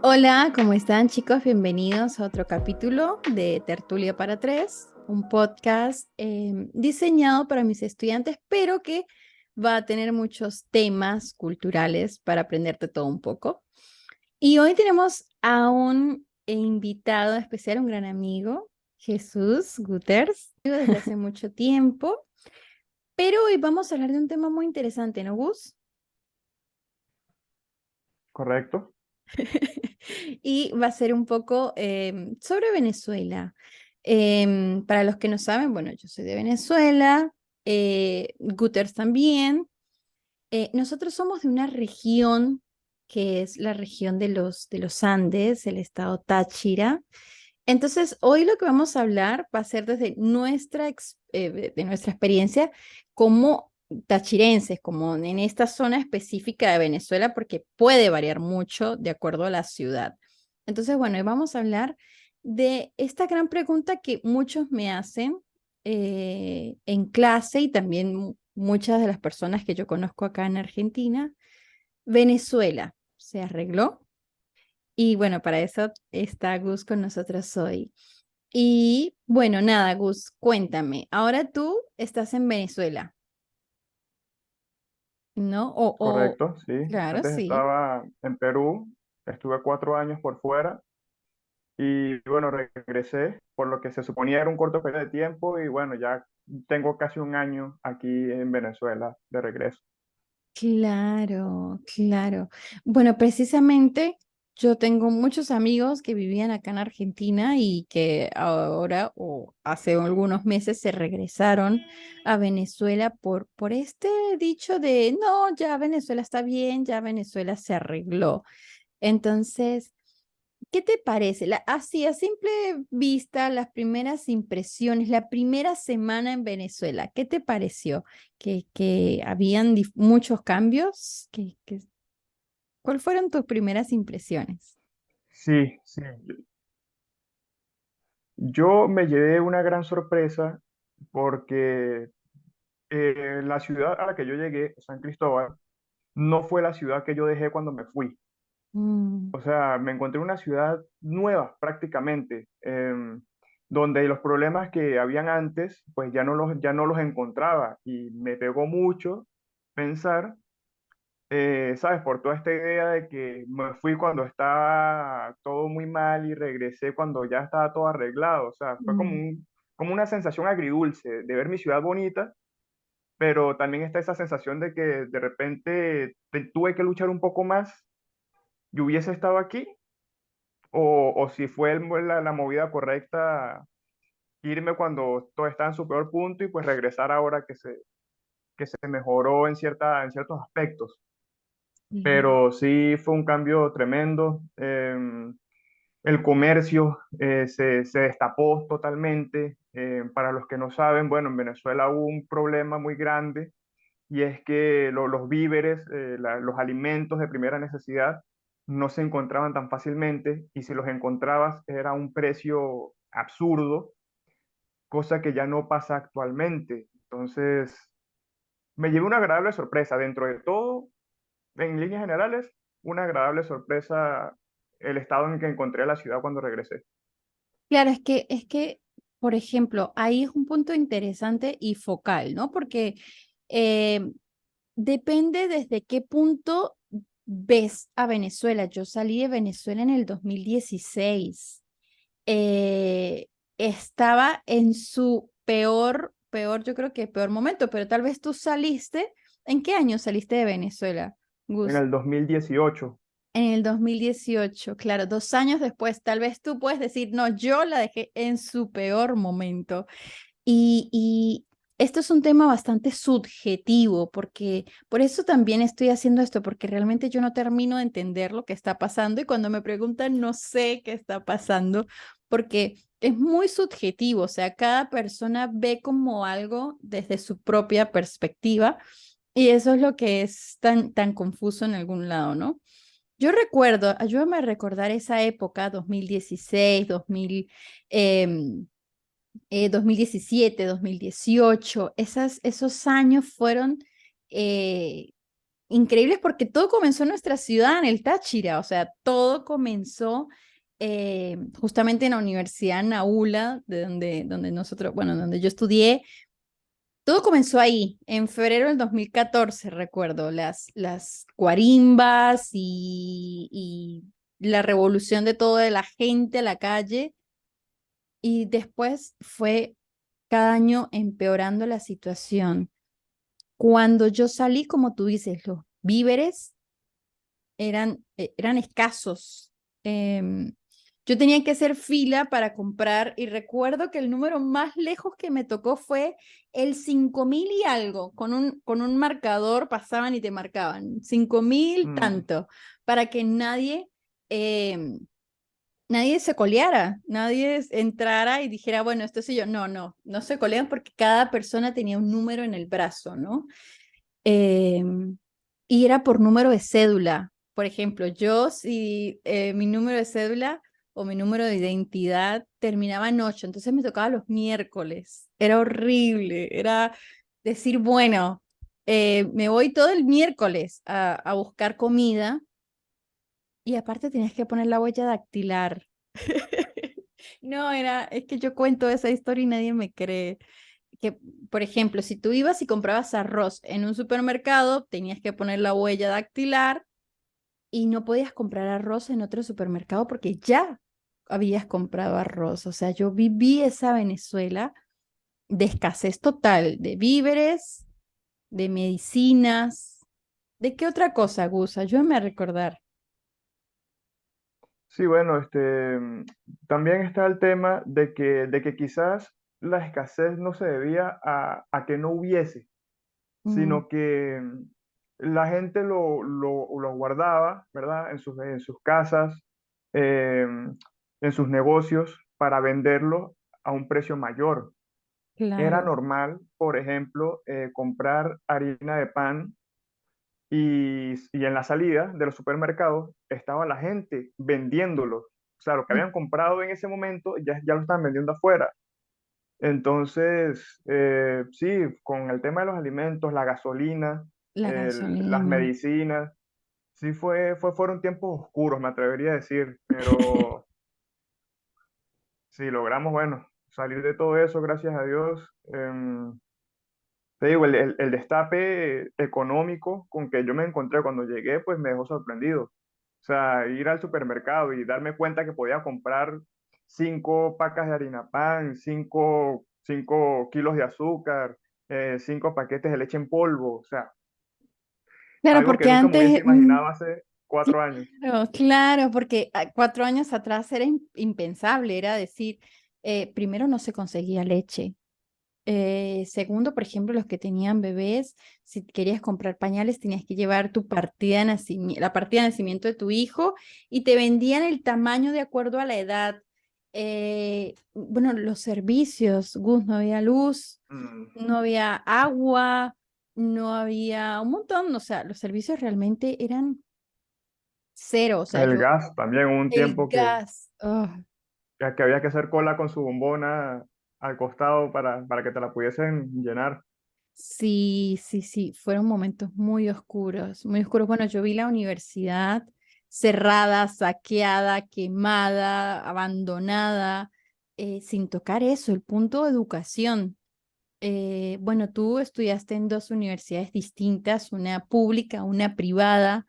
Hola, ¿cómo están chicos? Bienvenidos a otro capítulo de Tertulia para Tres, un podcast diseñado para mis estudiantes, pero que va a tener muchos temas culturales para aprenderte todo un poco. Y hoy tenemos a un invitado especial, un gran amigo, Jesús Guters, desde hace mucho tiempo, pero hoy vamos a hablar de un tema muy interesante, ¿no, Gus? Correcto. Y va a ser un poco sobre Venezuela. Para los que no saben, bueno, yo soy de Venezuela, Guterres también. Nosotros somos de una región que es la región de los Andes, el estado Táchira. Entonces, hoy lo que vamos a hablar va a ser desde de nuestra experiencia como tachirenses, como en esta zona específica de Venezuela, porque puede variar mucho de acuerdo a la ciudad. Entonces, bueno, hoy vamos a hablar de esta gran pregunta que muchos me hacen en clase y también muchas de las personas que yo conozco acá en Argentina. Venezuela, ¿se arregló? Y bueno, para eso está Gus con nosotros hoy. Y bueno, nada, Gus, cuéntame, ahora tú estás en Venezuela, ¿no? Correcto, sí. Claro, Antes sí. estaba en Perú, estuve 4 años por fuera y bueno, regresé por lo que se suponía era un corto periodo de tiempo y bueno, ya tengo casi un año aquí en Venezuela de regreso. Claro, claro. Bueno, precisamente yo tengo muchos amigos que vivían acá en Argentina y que ahora o hace algunos meses se regresaron a Venezuela por este dicho de, no, ya Venezuela está bien, ya Venezuela se arregló. Entonces, ¿qué te parece? Así a simple vista, las primeras impresiones, la primera semana en Venezuela, ¿qué te pareció? ¿Que habían muchos cambios? ¿Cuáles fueron tus primeras impresiones? Sí, sí. Yo me llevé una gran sorpresa porque la ciudad a la que yo llegué, San Cristóbal, no fue la ciudad que yo dejé cuando me fui. Mm, O sea, me encontré una ciudad nueva prácticamente, donde los problemas que habían antes, pues ya no los encontraba y me pegó mucho pensar, ¿sabes? Por toda esta idea de que me fui cuando estaba todo muy mal y regresé cuando ya estaba todo arreglado. O sea, fue mm, como una sensación agridulce de ver mi ciudad bonita, pero también está esa sensación de que de repente tuve que luchar un poco más y hubiese estado aquí o si fue la movida correcta irme cuando todo está en su peor punto y pues regresar ahora que se mejoró en ciertos aspectos. sí. Pero sí fue un cambio tremendo. El comercio se destapó totalmente. Para los que no saben, bueno, en Venezuela hubo un problema muy grande y es que los víveres, los alimentos de primera necesidad no se encontraban tan fácilmente y si los encontrabas era un precio absurdo, cosa que ya no pasa actualmente. Entonces, me llevé una agradable sorpresa. Dentro de todo, en líneas generales, una agradable sorpresa el estado en que encontré la ciudad cuando regresé. Claro, por ejemplo, ahí es un punto interesante y focal, ¿no? Porque eh, depende desde qué punto ves a Venezuela. Yo salí de Venezuela en el 2016. eh, Estaba en su yo creo que peor momento, pero tal vez tú saliste. ¿En qué año saliste de Venezuela, En Gus? el 2018. En el 2018, claro, 2 años después, tal vez tú puedes decir, no, yo la dejé en su peor momento. Y esto es un tema bastante subjetivo, porque por eso también estoy haciendo esto, porque realmente yo no termino de entender lo que está pasando y cuando me preguntan no sé qué está pasando, porque es muy subjetivo, o sea, cada persona ve como algo desde su propia perspectiva y eso es lo que es tan confuso en algún lado, ¿no? Yo recuerdo, ayúdame a recordar esa época, 2016, 2017, 2018, esos años fueron eh, increíbles porque todo comenzó en nuestra ciudad, en el Táchira, o sea, todo comenzó justamente en la Universidad Naula, donde nosotros, bueno, donde yo estudié. Todo comenzó ahí, en febrero del 2014, recuerdo, las guarimbas y la revolución de toda la gente a la calle. Y después fue cada año empeorando la situación. Cuando yo salí, como tú dices, los víveres eran escasos. Em, yo tenía que hacer fila para comprar y recuerdo que el número más lejos que me tocó fue el 5.000 y algo. Con un marcador pasaban y te marcaban 5.000 Mm, tanto, para que nadie se coleara, nadie entrara y dijera, bueno, esto soy yo. No, no, no se colean porque cada persona tenía un número en el brazo, ¿no? Em, y era por número de cédula. Por ejemplo, yo si mi número de cédula o mi número de identidad terminaba en 8, entonces me tocaba los miércoles. Era horrible, era decir, bueno, me voy todo el miércoles a buscar comida y aparte tenías que poner la huella dactilar. No, es que yo cuento esa historia y nadie me cree. Que, por ejemplo, si tú ibas y comprabas arroz en un supermercado, tenías que poner la huella dactilar y no podías comprar arroz en otro supermercado porque ya habías comprado arroz. O sea, yo viví esa Venezuela de escasez total de víveres, de medicinas. ¿De qué otra cosa, Gus? Ayúdame a recordar. sí, bueno, también está el tema de que quizás la escasez no se debía a que no hubiese, Mm, sino que la gente lo guardaba, ¿verdad? En sus casas, eh, en sus negocios, para venderlo a un precio mayor. Era claro. normal, por ejemplo, comprar harina de pan y en la salida de los supermercados estaba la gente vendiéndolo. O sea, lo que Mm, habían comprado en ese momento ya lo estaban vendiendo afuera. Entonces, sí, con el tema de los alimentos, la gasolina, la las gasolina. medicinas, sí fueron tiempos oscuros, me atrevería a decir, pero sí, logramos, bueno, salir de todo eso, gracias a Dios. Te digo, el destape económico con que yo me encontré cuando llegué, pues me dejó sorprendido. O sea, ir al supermercado y darme cuenta que podía comprar 5 pacas de harina pan, cinco kilos de azúcar, 5 paquetes de leche en polvo. O sea, Claro, algo que porque nunca me hubiese antes, imaginado hace 4 años. claro, claro, porque 4 años atrás era impensable, era decir, primero no se conseguía leche. Segundo, por ejemplo, los que tenían bebés, si querías comprar pañales, tenías que llevar tu partida de la partida de nacimiento de tu hijo y te vendían el tamaño de acuerdo a la edad. Bueno, los servicios, Gus, no había luz, Mm. no había agua, no había un montón, o sea, los servicios realmente eran cero, o sea, El gas también, hubo un el tiempo que, gas. Oh, que había que hacer cola con su bombona al costado para que te la pudiesen llenar. sí, sí, sí, fueron momentos muy oscuros, muy oscuros. Bueno, yo vi la universidad cerrada, saqueada, quemada, abandonada, sin tocar eso, el punto de educación. Bueno, tú estudiaste en dos universidades distintas, una pública, una privada.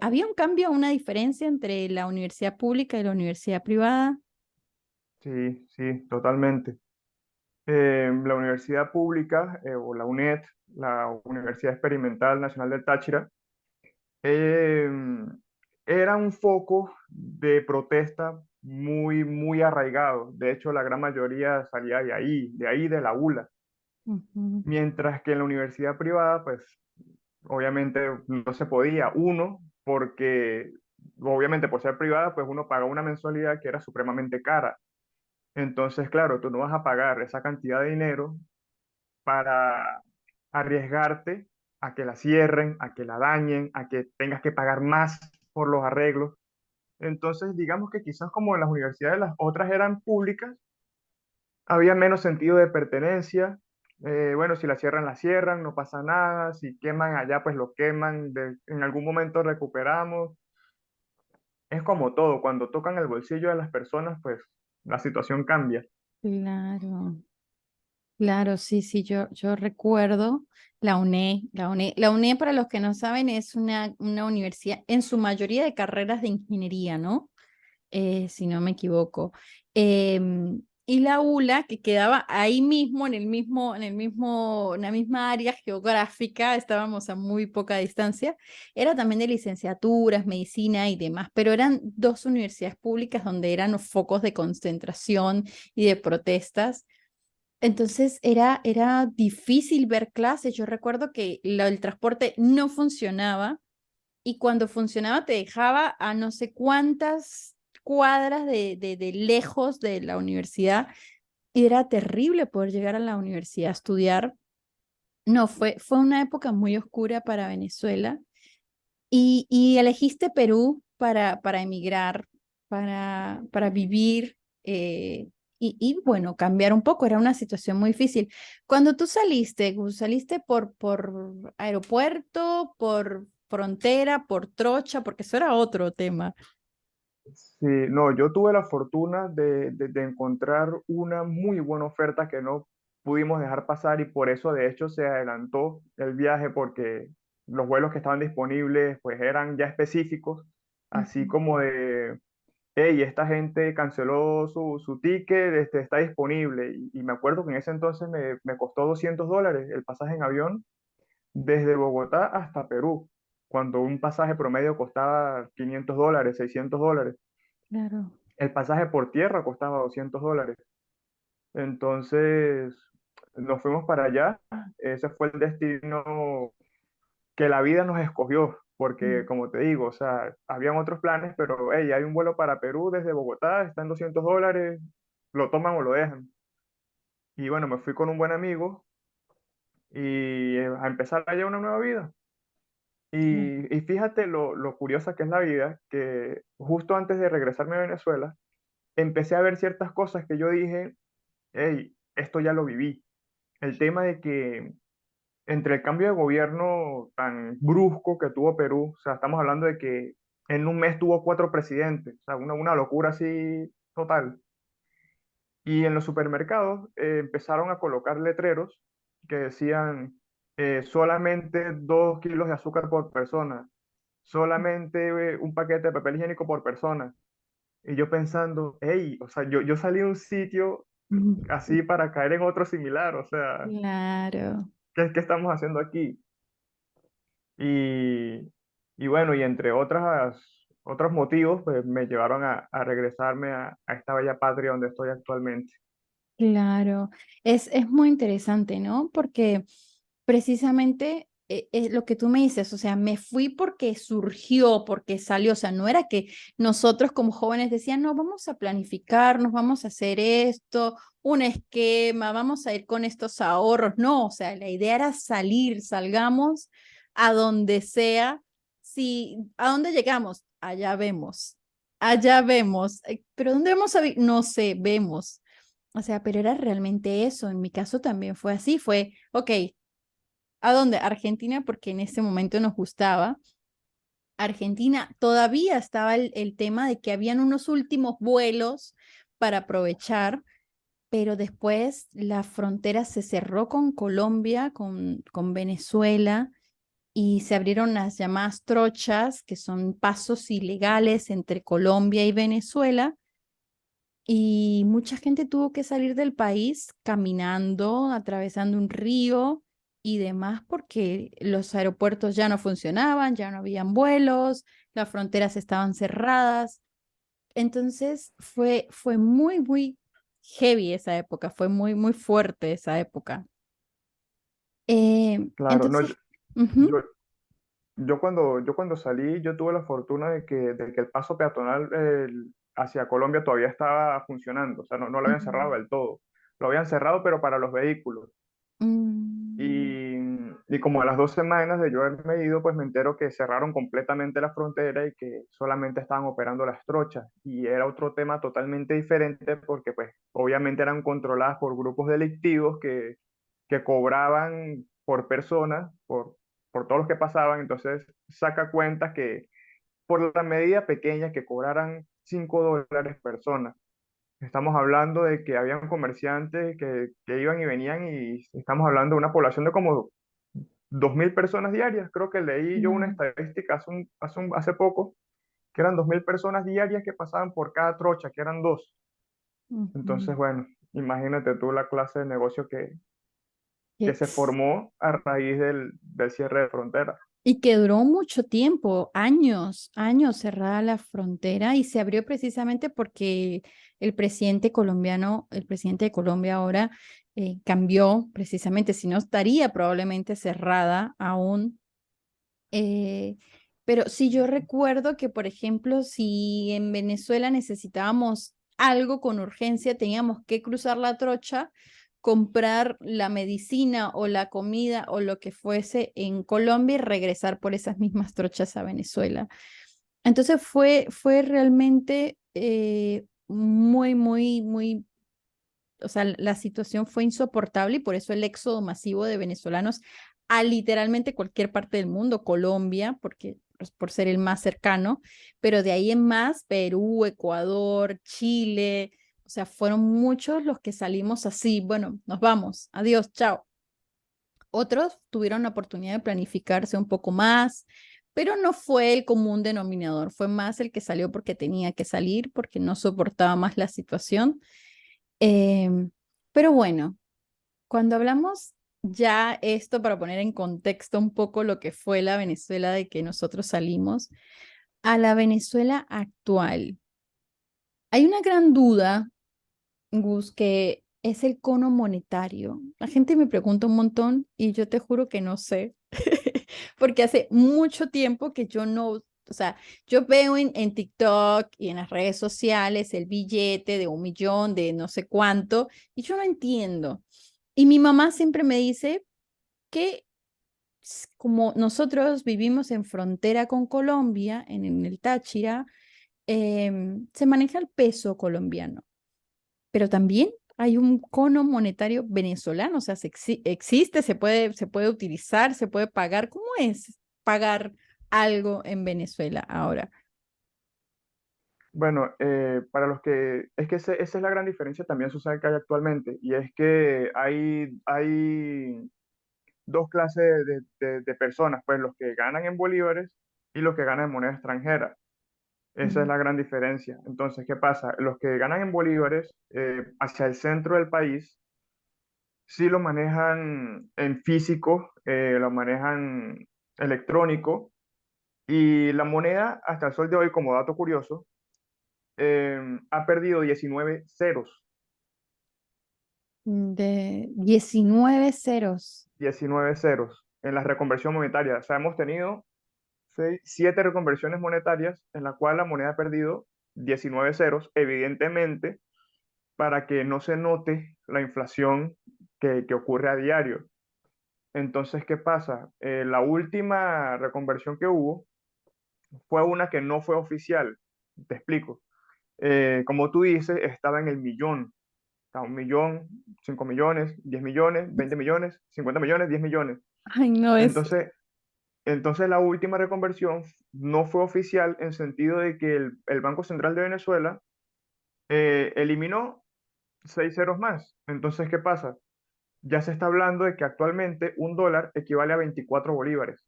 ¿Había un cambio, una diferencia entre la universidad pública y la universidad privada? Sí, sí, totalmente. La universidad pública, o la UNED, la Universidad Experimental Nacional del Táchira, eh, era un foco de protesta muy, muy arraigado. De hecho, la gran mayoría salía de ahí de la ULA. Ujú, Mientras que en la universidad privada, pues obviamente no se podía. Uno, porque obviamente por ser privada, pues uno paga una mensualidad que era supremamente cara. Entonces, claro, tú no vas a pagar esa cantidad de dinero para arriesgarte a que la cierren, a que la dañen, a que tengas que pagar más por los arreglos. Entonces, digamos que quizás como en las universidades las otras eran públicas, había menos sentido de pertenencia, Bueno, si la cierran, no pasa nada, si queman allá, pues lo queman, en algún momento recuperamos. Es como todo, cuando tocan el bolsillo de las personas, pues la situación cambia. Claro, claro, sí, sí, yo recuerdo la UNE, para los que no saben, es una universidad en su mayoría de carreras de ingeniería, ¿no? Si no me equivoco. Y la ULA, que quedaba ahí mismo, en la misma área geográfica, estábamos a muy poca distancia, era también de licenciaturas, medicina y demás, pero eran dos universidades públicas donde eran los focos de concentración y de protestas. Entonces era difícil ver clases. Yo recuerdo que el transporte no funcionaba y cuando funcionaba te dejaba a no sé cuántas cuadras de lejos de la universidad y era terrible poder llegar a la universidad a estudiar. No, fue una época muy oscura para Venezuela y elegiste Perú para emigrar, para vivir bueno, cambiar un poco. Era una situación muy difícil. Cuando tú saliste, Gus, ¿saliste por aeropuerto, por frontera, por trocha? Porque eso era otro tema. Sí, no, yo tuve la fortuna de encontrar una muy buena oferta que no pudimos dejar pasar y por eso de hecho se adelantó el viaje porque los vuelos que estaban disponibles pues eran ya específicos, así Ujú. como de, hey, esta gente canceló su ticket, está disponible y me acuerdo que en ese entonces me costó $200 el pasaje en avión desde Bogotá hasta Perú, cuando un pasaje promedio costaba $500, $600. Claro. El pasaje por tierra costaba $200. Entonces nos fuimos para allá. Ese fue el destino que la vida nos escogió, porque Mm. como te digo, o sea, habían otros planes, pero hey, hay un vuelo para Perú desde Bogotá, está en $200, lo toman o lo dejan. Y bueno, me fui con un buen amigo y a empezar allá una nueva vida. Claro. Y fíjate lo curiosa que es la vida, que justo antes de regresarme a Venezuela, empecé a ver ciertas cosas que yo dije, hey, esto ya lo viví. El tema de que entre el cambio de gobierno tan brusco que tuvo Perú, o sea, estamos hablando de que en un mes tuvo 4 presidentes, o sea, una locura así total. Y en los supermercados empezaron a colocar letreros que decían solamente 2 kilos de azúcar por persona, solamente un paquete de papel higiénico por persona. Y yo pensando, hey, o sea, yo salí de un sitio Mm. así para caer en otro similar, o sea, Claro. ¿qué estamos haciendo aquí? Y, y bueno, y entre otros motivos, pues me llevaron a regresarme a esta bella patria donde estoy actualmente. Claro, es muy interesante, ¿no? Porque precisamente es lo que tú me dices, o sea, me fui porque surgió, porque salió, o sea, no era que nosotros como jóvenes decían, no, vamos a planificarnos, vamos a hacer esto, un esquema, vamos a ir con estos ahorros, no, o sea, la idea era salir, salgamos a donde sea, si, ¿a dónde llegamos? Allá vemos, pero ¿dónde vamos a vivir? No sé, vemos. O sea, pero era realmente eso. En mi caso también fue así. Fue, ok, ¿a dónde? Argentina, porque en ese momento nos gustaba. Argentina todavía estaba el tema de que habían unos últimos vuelos para aprovechar, pero después la frontera se cerró con Colombia, con Venezuela, y se abrieron las llamadas trochas, que son pasos ilegales entre Colombia y Venezuela y mucha gente tuvo que salir del país caminando, atravesando un río y demás porque los aeropuertos ya no funcionaban, ya no habían vuelos, las fronteras estaban cerradas. Entonces fue muy, muy heavy esa época, fue muy, muy fuerte esa época. Claro, no, Entonces, ujú, yo, yo cuando salí, yo tuve la fortuna de que el paso peatonal hacia Colombia todavía estaba funcionando, o sea, no lo habían cerrado ujú, del todo. Lo habían cerrado, pero para los vehículos. mm, Y como a las 2 semanas de yo haberme ido, pues me entero que cerraron completamente la frontera y que solamente estaban operando las trochas. Y era otro tema totalmente diferente porque pues obviamente eran controladas por grupos delictivos que que cobraban por persona, por todos los que pasaban, entonces saca cuenta que por la medida pequeña que cobraran $5 persona. Estamos hablando de que habían comerciantes que iban y venían y estamos hablando de una población de como 2.000 personas diarias. Creo que leí yo una Mm, estadística hace poco, que eran 2.000 personas diarias que pasaban por cada trocha, que eran dos. ujú. Entonces, bueno, imagínate tú la clase de negocio que se Ex- formó a raíz del cierre de frontera. Y que duró mucho tiempo, años, años cerrada la frontera y se abrió precisamente porque el presidente colombiano, el presidente de Colombia ahora cambió precisamente, si no estaría probablemente cerrada aún. eh, pero sí yo recuerdo que, por ejemplo, si en Venezuela necesitábamos algo con urgencia, teníamos que cruzar la trocha, comprar la medicina o la comida o lo que fuese en Colombia y regresar por esas mismas trochas a Venezuela. Entonces fue realmente muy, o sea, la situación fue insoportable y por eso el éxodo masivo de venezolanos a literalmente cualquier parte del mundo, Colombia, porque pues, por ser el más cercano, pero de ahí en más, Perú, Ecuador, Chile, o sea, fueron muchos los que salimos así, bueno, nos vamos, adiós, chao. Otros tuvieron la oportunidad de planificarse un poco más, pero no fue el común denominador, fue más el que salió porque tenía que salir, porque no soportaba más la situación. Em, pero bueno, cuando hablamos ya esto para poner en contexto un poco lo que fue la Venezuela de que nosotros salimos, a la Venezuela actual, hay una gran duda, Gus, que es el cono monetario. La gente me pregunta un montón y yo te juro que no sé, porque hace mucho tiempo que yo no, o sea, yo veo en TikTok y en las redes sociales el billete de 1 millón, de no sé cuánto, y yo no entiendo. Y mi mamá siempre me dice que como nosotros vivimos en frontera con Colombia, en el Táchira, se maneja el peso colombiano, pero también hay un cono monetario venezolano, o sea, existe, se puede utilizar, se puede pagar. ¿Cómo es pagar algo en Venezuela ahora? Bueno, para los que, es que esa es la gran diferencia también social que hay actualmente, y es que hay dos clases de personas, pues los que ganan en bolívares y los que ganan en moneda extranjera. Esa es Mm, la gran diferencia. Entonces, ¿qué pasa? Los que ganan en bolívares hacia el centro del país, sí lo manejan en físico, lo manejan electrónico, y la moneda, hasta el sol de hoy, como dato curioso, ha perdido 19 ceros. De 19 ceros. 19 ceros en la reconversión monetaria. O sea, hemos tenido 7 reconversiones monetarias en la cual la moneda ha perdido 19 ceros, evidentemente, para que no se note la inflación que ocurre a diario. Entonces, ¿qué pasa? La última reconversión que hubo fue una que no fue oficial. Te explico. Como tú dices, estaba en el millón. Estaba 1 millón, 5 millones, 10 millones, 20 millones, 50 millones, 10 millones. Ay, no es. Entonces, entonces la última reconversión no fue oficial en sentido de que el Banco Central de Venezuela eliminó 6 ceros más. Entonces, ¿qué pasa? Ya se está hablando de que actualmente $1 equivale a 24 bolívares.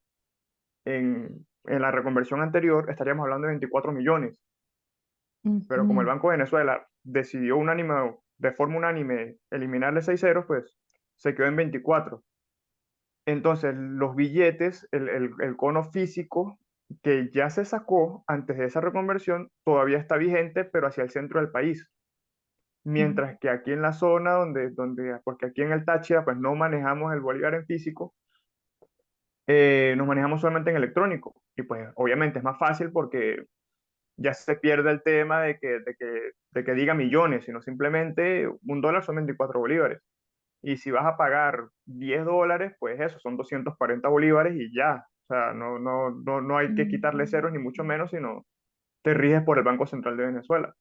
En la reconversión anterior estaríamos hablando de 24 millones, pero como el Ujú. Banco de Venezuela decidió de forma unánime eliminarle 6 ceros, pues se quedó en 24. Entonces, los billetes, el cono físico que ya se sacó antes de esa reconversión, todavía está vigente, pero hacia el centro del país. Mientras que aquí en la zona porque aquí en el Táchira, pues no manejamos el bolívar en físico, nos manejamos solamente en electrónico. Y pues obviamente es más fácil porque ya se pierde el tema de que diga millones, sino simplemente $1 son 24 bolívares. Y si vas a pagar $10, pues eso, son 240 bolívares y ya. O sea, no hay que quitarle ceros ni mucho Mm. menos, sino te riges por el Banco Central de Venezuela.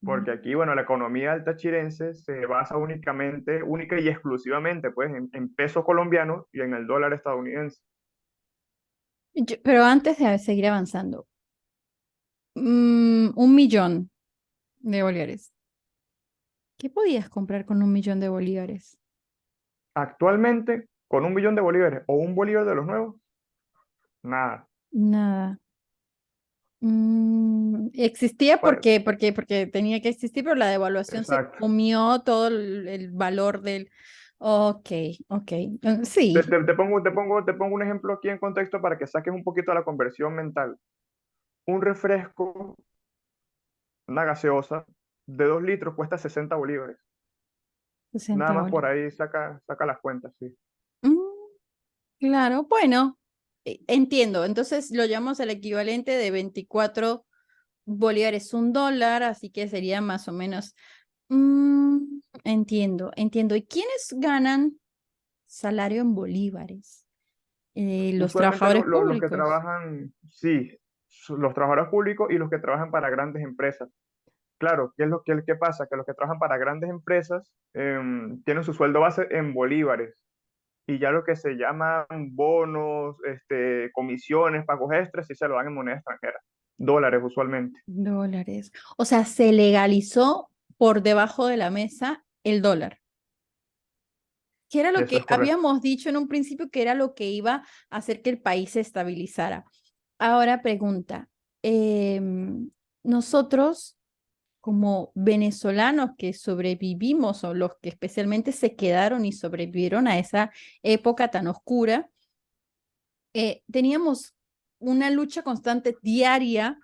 porque aquí, bueno, la economía altachirense se basa únicamente, única y exclusivamente, pues, en peso colombiano y en el dólar estadounidense. Pero antes de seguir avanzando, 1 millón de bolívares. ¿Qué podías comprar con 1 millón de bolívares? Actualmente, con 1 billón de bolívares o un bolívar de los nuevos, nada. Nada. Existía Pues, porque tenía que existir, pero la devaluación se exacto. comió todo el valor del... Ok, ok. Te, Sí, te- te pongo un ejemplo aquí en contexto para que saques un poquito la conversión mental. Un refresco, una gaseosa de 2 litros cuesta 60 bolívares. Nada 60 más por bolívares. ahí saca las cuentas, sí. Mm, claro, bueno, entiendo. Entonces lo llamamos el equivalente de 24 bolívares, $1, así que sería más o menos... entiendo, entiendo. ¿Y quiénes ganan salario en bolívares? Los Usualmente trabajadores los que públicos. trabajan, sí, los trabajadores públicos y los que trabajan para grandes empresas. Claro, ¿qué pasa? Que los que trabajan para grandes empresas tienen su sueldo base en bolívares y ya lo que se llaman bonos, comisiones, pagos extras, sí se lo dan en moneda extranjera, dólares usualmente. Dólares. O sea, se legalizó por debajo de la mesa el dólar, que era lo Eso que es correcto. habíamos dicho en un principio que era lo que iba a hacer que el país se estabilizara. Ahora pregunta, nosotros como venezolanos que sobrevivimos o los que especialmente se quedaron y sobrevivieron a esa época tan oscura, teníamos una lucha constante diaria,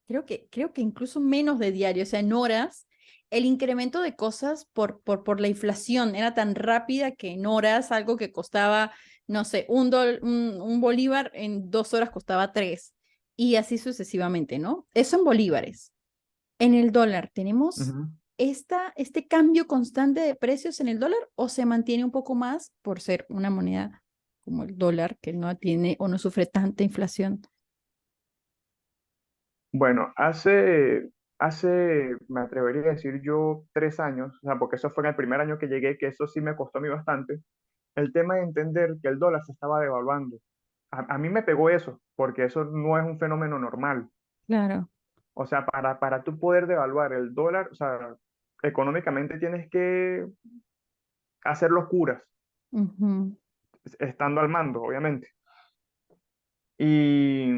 creo que incluso menos de diario, o sea, en horas, el incremento de cosas por la inflación era tan rápida que en horas algo que costaba, no sé, un bolívar en 2 horas costaba tres y así sucesivamente, ¿no? Eso en bolívares. En el dólar, ¿tenemos Ujú. este cambio constante de precios en el dólar o se mantiene un poco más por ser una moneda como el dólar que no tiene o no sufre tanta inflación? Bueno, me atrevería a decir yo 3 años, o sea, porque eso fue en el primer año que llegué, que eso sí me costó a mí bastante, el tema de entender que el dólar se estaba devaluando. A mí me pegó eso, porque eso no es un fenómeno normal. Claro. O sea, para tú poder devaluar el dólar, o sea, económicamente tienes que hacer locuras, Ujú, estando al mando, obviamente. Y,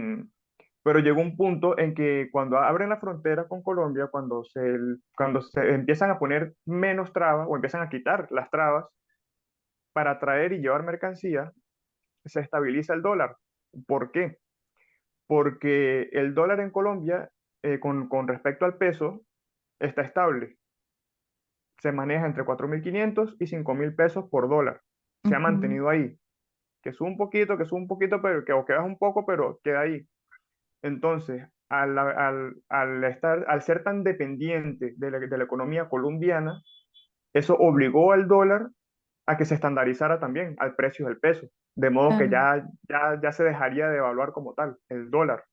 pero llegó un punto en que cuando abren la frontera con Colombia, cuando se empiezan a poner menos trabas o empiezan a quitar las trabas para traer y llevar mercancía, se estabiliza el dólar. ¿Por qué? Porque el dólar en Colombia, con respecto al peso, está estable. Se maneja entre 4.500 y 5.000 pesos por dólar. Se ha ujú, mantenido ahí. Que sube un poquito, pero o que baja un poco, pero queda ahí. Entonces, al ser tan dependiente de la economía colombiana, eso obligó al dólar a que se estandarizara también al precio del peso, de modo que claro. ya se dejaría de evaluar como tal el dólar.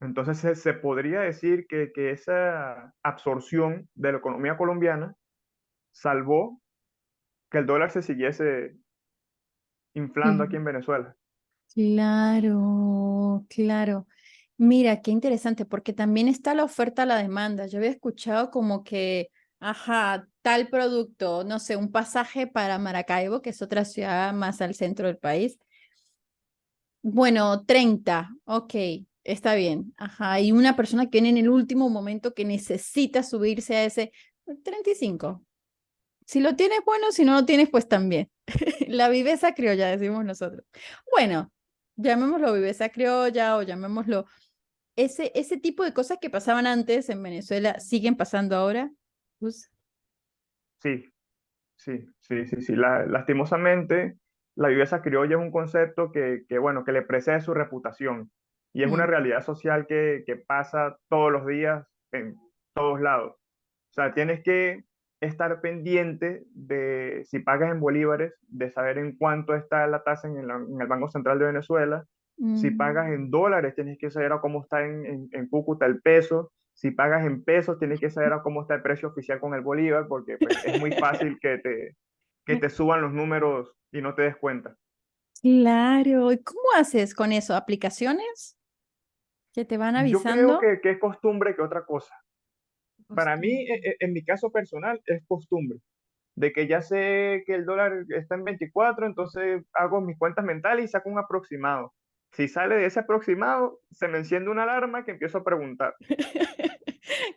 Entonces, se podría decir que esa absorción de la economía colombiana salvó que el dólar se siguiese inflando aquí Cl- en Venezuela. Claro, claro. Mira, qué interesante, porque también está la oferta a la demanda. Yo había escuchado como que, ajá, tal producto, no sé, un pasaje para Maracaibo, que es otra ciudad más al centro del país. Bueno, 30, ok, está bien. Ajá, y una persona que viene en el último momento que necesita subirse a ese 35. Si lo tienes, bueno, si no lo tienes, pues también. La viveza criolla, decimos nosotros. Bueno, llamémoslo viveza criolla o llamémoslo ese tipo de cosas que pasaban antes en Venezuela, ¿siguen pasando ahora? Pues, Sí, sí. Lastimosamente, la viveza criolla es un concepto bueno, que le precede su reputación y es una mm, realidad social que pasa todos los días en todos lados. O sea, tienes que estar pendiente de si pagas en bolívares, de saber en cuánto está la tasa en el Banco Central de Venezuela. Si pagas mm, en dólares, tienes que saber a cómo está en Cúcuta el peso. Si pagas en pesos, tienes que saber a cómo está el precio oficial con el bolívar, porque pues, es muy fácil que te suban los números y no te des cuenta. Claro. ¿Y cómo haces con eso? ¿Aplicaciones que te van Yo creo avisando? que es costumbre que otra cosa. Para mí, Costumbre. en mi caso personal, es costumbre. De que ya sé que el dólar está en 24, entonces hago mis cuentas mentales y saco un aproximado. Si sale de ese aproximado, se me enciende una alarma que empiezo a preguntar.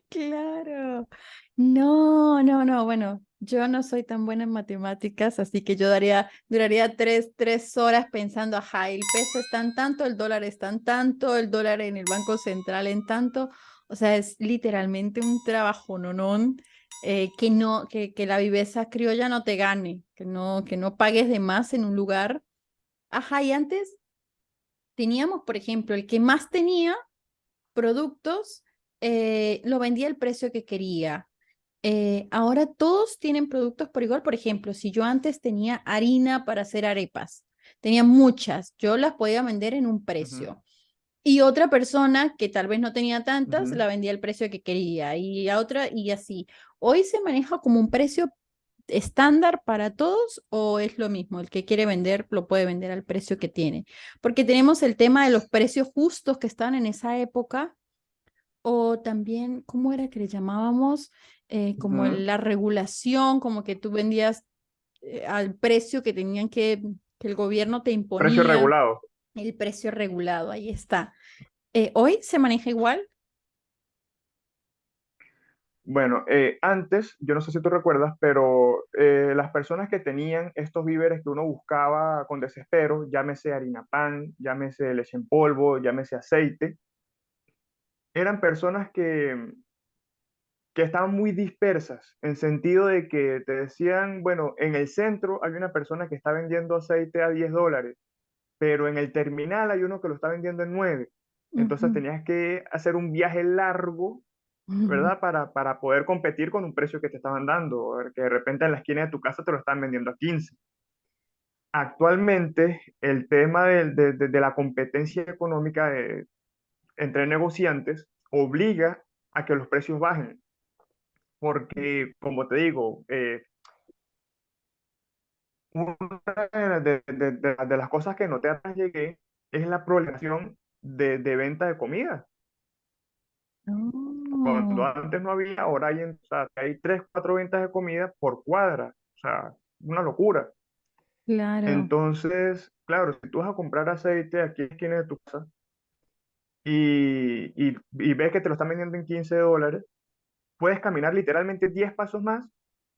Claro. No, no, no. Bueno, yo no soy tan buena en matemáticas, así que yo duraría tres horas pensando, ajá, el peso está en tanto, el dólar está en tanto, el dólar en el Banco Central en tanto. O sea, es literalmente un trabajo, nonón, que no, que la viveza criolla no te gane, que no pagues de más en un lugar. Ajá, y antes teníamos, por ejemplo, el que más tenía productos, lo vendía al precio que quería. Ahora todos tienen productos por igual. Por ejemplo, si yo antes tenía harina para hacer arepas, tenía muchas, yo las podía vender en un Ujú, precio. Y otra persona que tal vez no tenía tantas, ujú. la vendía al precio que quería. Y a otra, y así. Hoy se maneja como un precio estándar para todos o es lo mismo, el que quiere vender lo puede vender al precio que tiene, porque tenemos el tema de los precios justos que estaban en esa época o también, ¿cómo era que le llamábamos? Como Ujú. la regulación, como que tú vendías al precio que tenían que el gobierno te Precio imponía, regulado. el precio regulado, ahí está. ¿Hoy se maneja igual? Bueno, antes, yo no sé si tú recuerdas, pero las personas que tenían estos víveres que uno buscaba con desespero, llámese harina pan, llámese leche en polvo, llámese aceite, eran personas que estaban muy dispersas, en sentido de que te decían, bueno, en el centro hay una persona que está vendiendo aceite a $10, pero en el terminal hay uno que lo está vendiendo en 9. Entonces Ujú. tenías que hacer un viaje largo, ¿verdad? Para poder competir con un precio que te estaban dando, que de repente en la esquina de tu casa te lo están vendiendo a 15. Actualmente, el tema de la competencia económica entre negociantes obliga a que los precios bajen, porque, como te digo, una de las cosas que noté atrás llegué es la proliferación de venta de comida. Cuando Oh, antes no había, ahora hay, o sea, hay tres, cuatro ventas de comida por cuadra. O sea, una locura. claro. Entonces, claro, si tú vas a comprar aceite aquí en la esquina de tu casa y ves que te lo están vendiendo en $15, puedes caminar literalmente 10 pasos más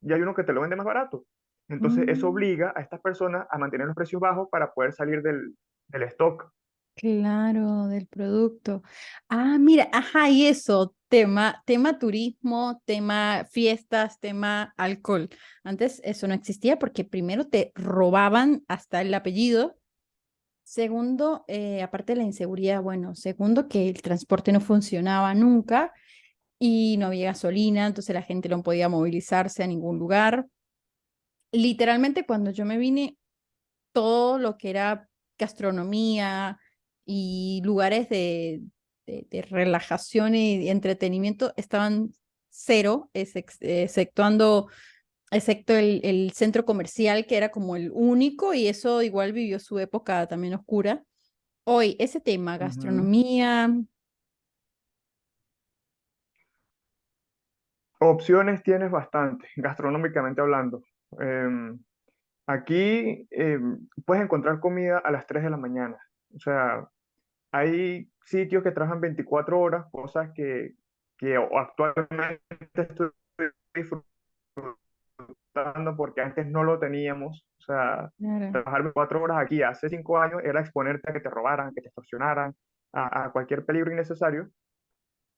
y hay uno que te lo vende más barato. Entonces, eso Mm. obliga a estas personas a mantener los precios bajos para poder salir del stock. Claro, del producto. Ah, mira, ajá, y eso, tema turismo, tema fiestas, tema alcohol. Antes eso no existía porque primero te robaban hasta el apellido. Segundo, aparte de la inseguridad, bueno, segundo que el transporte no funcionaba nunca y no había gasolina, entonces la gente no podía movilizarse a ningún lugar. Literalmente cuando yo me vine, todo lo que era gastronomía y lugares de relajación y entretenimiento estaban cero, exceptuando, excepto el centro comercial, que era como el único, y eso igual vivió su época también oscura. Hoy, ese tema, Ujú. gastronomía, Opciones tienes bastante, gastronómicamente hablando. Em, Aquí puedes encontrar comida a las 3 de la mañana. O sea, hay sitios que trabajan 24 horas, cosas que actualmente estoy disfrutando porque antes no lo teníamos. O sea, claro. trabajar 24 horas aquí hace 5 años era exponerte a que te robaran, que te extorsionaran, a cualquier peligro innecesario.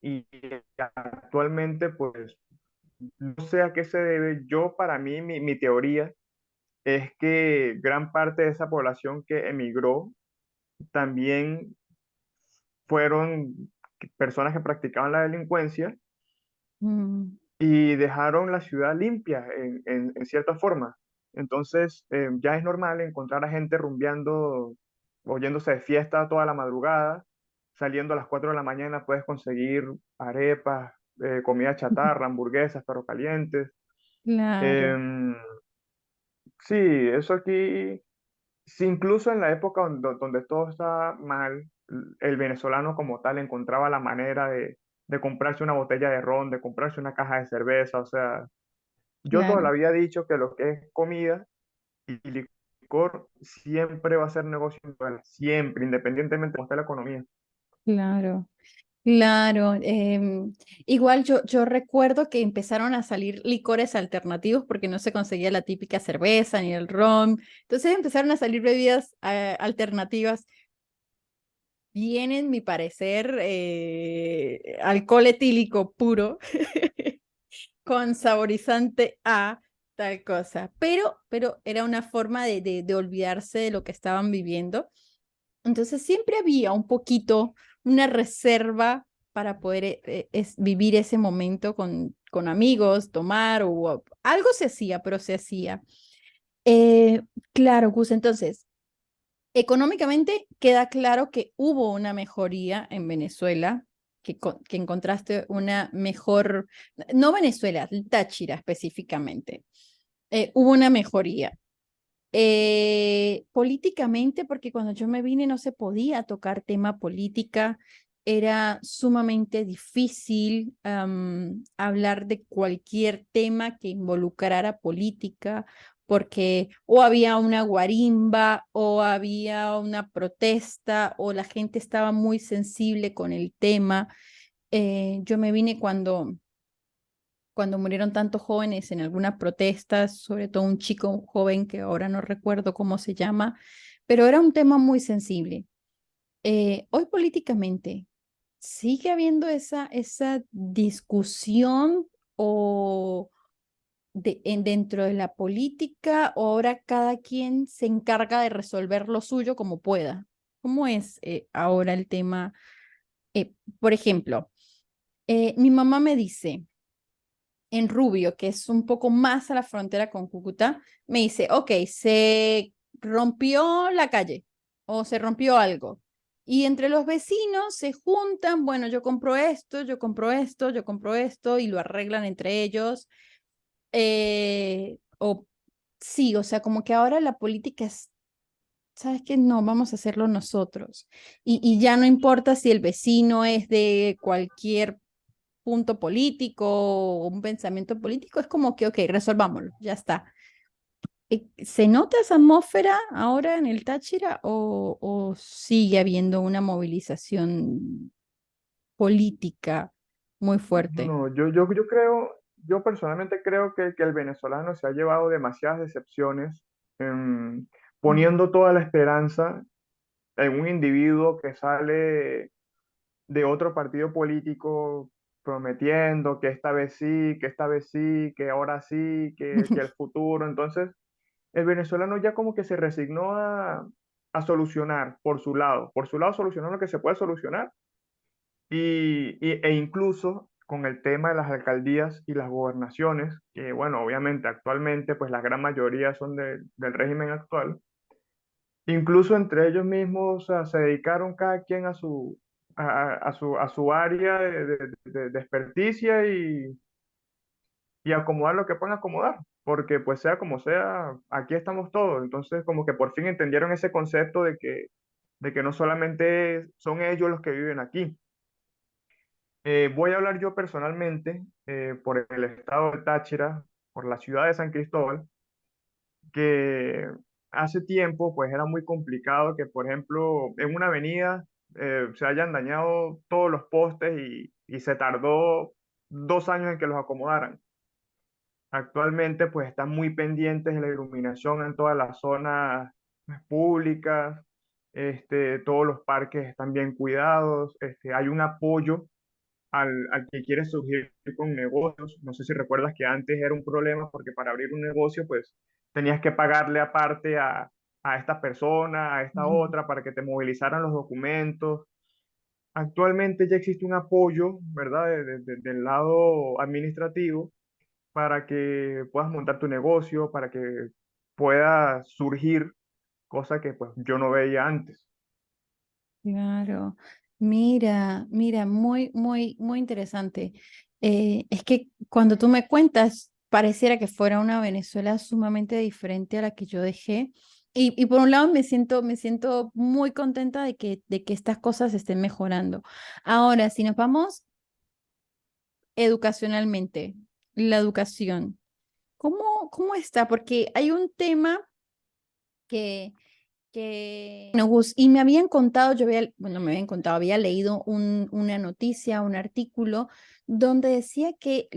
Y actualmente, pues, no sé a qué se debe. Yo, para mí, mi teoría es que gran parte de esa población que emigró también fueron personas que practicaban la delincuencia Mm, y dejaron la ciudad limpia en cierta forma. Entonces, ya es normal encontrar a gente rumbeando, oyéndose de fiesta toda la madrugada, saliendo a las 4 de la mañana puedes conseguir arepas, comida chatarra, hamburguesas, perros calientes. Claro, Em, sí, eso aquí, sí, incluso en la época donde todo estaba mal, el venezolano como tal encontraba la manera de comprarse una botella de ron, de comprarse una caja de cerveza. O sea, yo toda la claro, vida he dicho que lo que es comida y licor siempre va a ser negocio en Venezuela, siempre, independientemente de cómo esté la economía. claro. Claro, igual yo recuerdo que empezaron a salir licores alternativos porque no se conseguía la típica cerveza ni el ron. Entonces empezaron a salir bebidas alternativas. Bien, en mi parecer, alcohol etílico puro con saborizante a tal cosa. Pero era una forma de olvidarse de lo que estaban viviendo. Entonces siempre había un poquito, una reserva para poder vivir ese momento con amigos, tomar o algo se hacía, pero se hacía. Eh, claro, Gus, entonces, económicamente queda claro que hubo una mejoría en Venezuela, que encontraste una mejor, no Venezuela, Táchira específicamente, hubo una mejoría. Políticamente, porque cuando yo me vine no se podía tocar tema política, era sumamente difícil hablar de cualquier tema que involucrara política, porque o había una guarimba o había una protesta o la gente estaba muy sensible con el tema. Yo me vine cuando murieron tantos jóvenes en algunas protestas, sobre todo un chico joven que ahora no recuerdo cómo se llama, pero era un tema muy sensible. Hoy políticamente, ¿sigue habiendo esa discusión o dentro de la política o ahora cada quien se encarga de resolver lo suyo como pueda? ¿Cómo es ahora el tema? Por ejemplo, mi mamá me dice, en Rubio, que es un poco más a la frontera con Cúcuta, me dice, ok, se rompió la calle o se rompió algo. Y entre los vecinos se juntan, bueno, yo compro esto, yo compro esto, yo compro esto y lo arreglan entre ellos. O sí, o sea, como que ahora la política es, ¿sabes qué? No, vamos a hacerlo nosotros. Y ya no importa si el vecino es de cualquier punto político o un pensamiento político, es como que, ok, resolvámoslo, ya está. ¿Se nota esa atmósfera ahora en el Táchira o sigue habiendo una movilización política muy fuerte? No, yo creo, yo personalmente creo que el venezolano se ha llevado demasiadas decepciones, em, Mm. poniendo toda la esperanza en un individuo que sale de otro partido político prometiendo que esta vez sí, que esta vez sí, que ahora sí, que el futuro. Entonces, el venezolano ya como que se resignó a solucionar por su lado solucionar lo que se puede solucionar e incluso con el tema de las alcaldías y las gobernaciones, que bueno, obviamente actualmente pues la gran mayoría son del régimen actual. Incluso entre ellos mismos, o sea, se dedicaron cada quien a su área de experticia y acomodar lo que puedan acomodar, porque pues sea como sea, aquí estamos todos. Entonces como que por fin entendieron ese concepto de que no solamente son ellos los que viven aquí. Voy a hablar yo personalmente por el estado de Táchira, por la ciudad de San Cristóbal, que hace tiempo pues era muy complicado que, por ejemplo, en una avenida se hayan dañado todos los postes y se tardó 2 años en que los acomodaran. Actualmente pues están muy pendientes de la iluminación en todas las zonas públicas, todos los parques están bien cuidados, hay un apoyo al que quiere surgir con negocios. No sé si recuerdas que antes era un problema porque para abrir un negocio, pues tenías que pagarle aparte a esta persona, a esta otra, para que te movilizaran los documentos. Actualmente ya existe un apoyo, ¿verdad?, del lado administrativo para que puedas montar tu negocio, para que pueda surgir, cosa que pues yo no veía antes. Claro. Mira, mira, muy, muy, muy interesante. Es que cuando tú me cuentas, pareciera que fuera una Venezuela sumamente diferente a la que yo dejé. Y por un lado me siento muy contenta de que estas cosas estén mejorando. Ahora, si nos vamos educacionalmente, la educación, cómo está? Porque hay un tema que bueno, Gus, y me habían contado, bueno, me habían contado, había leído una noticia, un artículo, donde decía que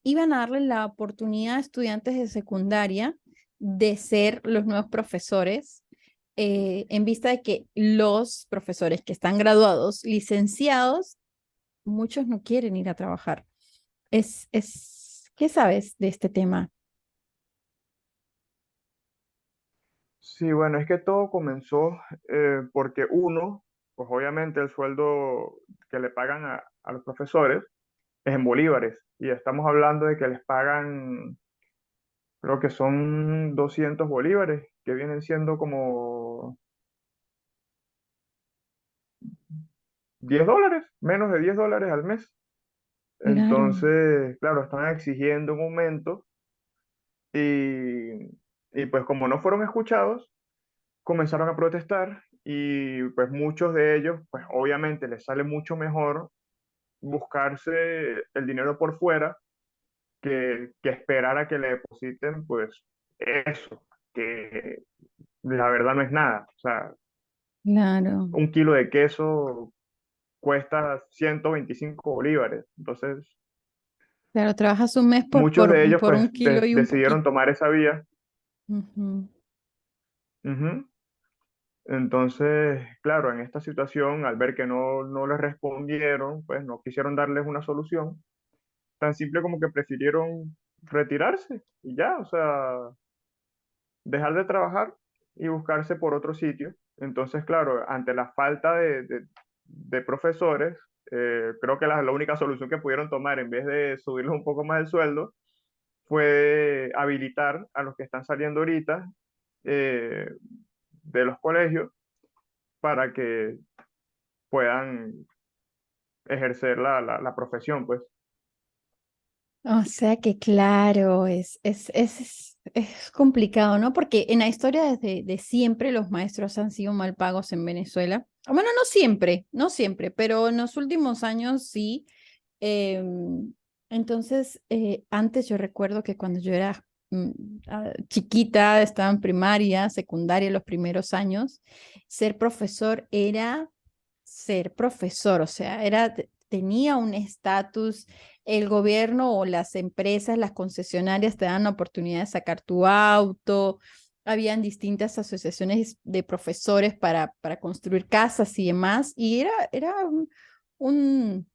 iban a darle la oportunidad a estudiantes de secundaria de ser los nuevos profesores, en vista de que los profesores que están graduados, licenciados, muchos no quieren ir a trabajar. ¿Qué sabes de este tema? Sí, bueno, es que todo comenzó porque uno, pues obviamente el sueldo que le pagan a los profesores es en bolívares y estamos hablando de que les pagan, creo que son 200 bolívares, que vienen siendo como $10, menos de $10 al mes. Claro, Entonces, claro, están exigiendo un aumento y, y pues como no fueron escuchados, comenzaron a protestar y pues muchos de ellos, pues obviamente les sale mucho mejor buscarse el dinero por fuera que esperar a que le depositen pues eso, que la verdad no es nada. O sea, claro, un kilo de queso cuesta 125 bolívares. Entonces, claro, trabajas un mes muchos de ellos por pues un kilo y un decidieron poquito. tomar esa vía. Ujú. Ujú. Entonces, claro, en esta situación, al ver que no les respondieron, pues no quisieron darles una solución, tan simple como que prefirieron retirarse y ya, o sea, dejar de trabajar y buscarse por otro sitio. Entonces, claro, ante la falta de profesores, creo que la única solución que pudieron tomar en vez de subirles un poco más el sueldo fue habilitar a los que están saliendo ahorita eh, de los colegios para que puedan ejercer la profesión, pues. O sea que claro, es complicado, ¿no? Porque en la historia de siempre los maestros han sido mal pagos en Venezuela. Bueno, no siempre, no siempre, pero en los últimos años sí. Entonces, antes yo recuerdo que cuando yo era mm, chiquita, estaba en primaria, secundaria, los primeros años, ser profesor era ser profesor, o sea, tenía un estatus, el gobierno o las empresas, las concesionarias te dan la oportunidad de sacar tu auto, habían distintas asociaciones de profesores para construir casas y demás, y era un,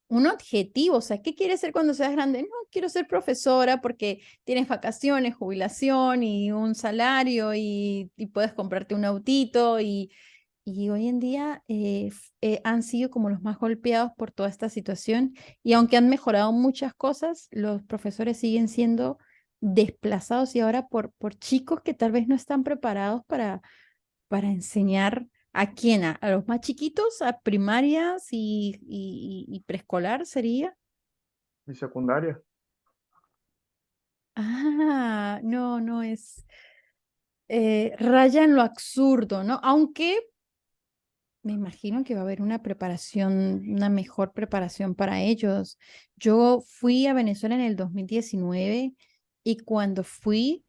un objetivo, o sea, ¿qué quieres ser cuando seas grande? No, quiero ser profesora porque tienes vacaciones, jubilación y un salario y puedes comprarte un autito y hoy en día han sido como los más golpeados por toda esta situación y aunque han mejorado muchas cosas, los profesores siguen siendo desplazados y ahora por chicos que tal vez no están preparados para enseñar a quién, a los más chiquitos, a primarias y preescolar sería. Y secundaria. Ah, no, no es, raya en lo absurdo, ¿no? Aunque me imagino que va a haber una preparación, una mejor preparación para ellos. Yo fui a Venezuela en el 2019 y cuando fui,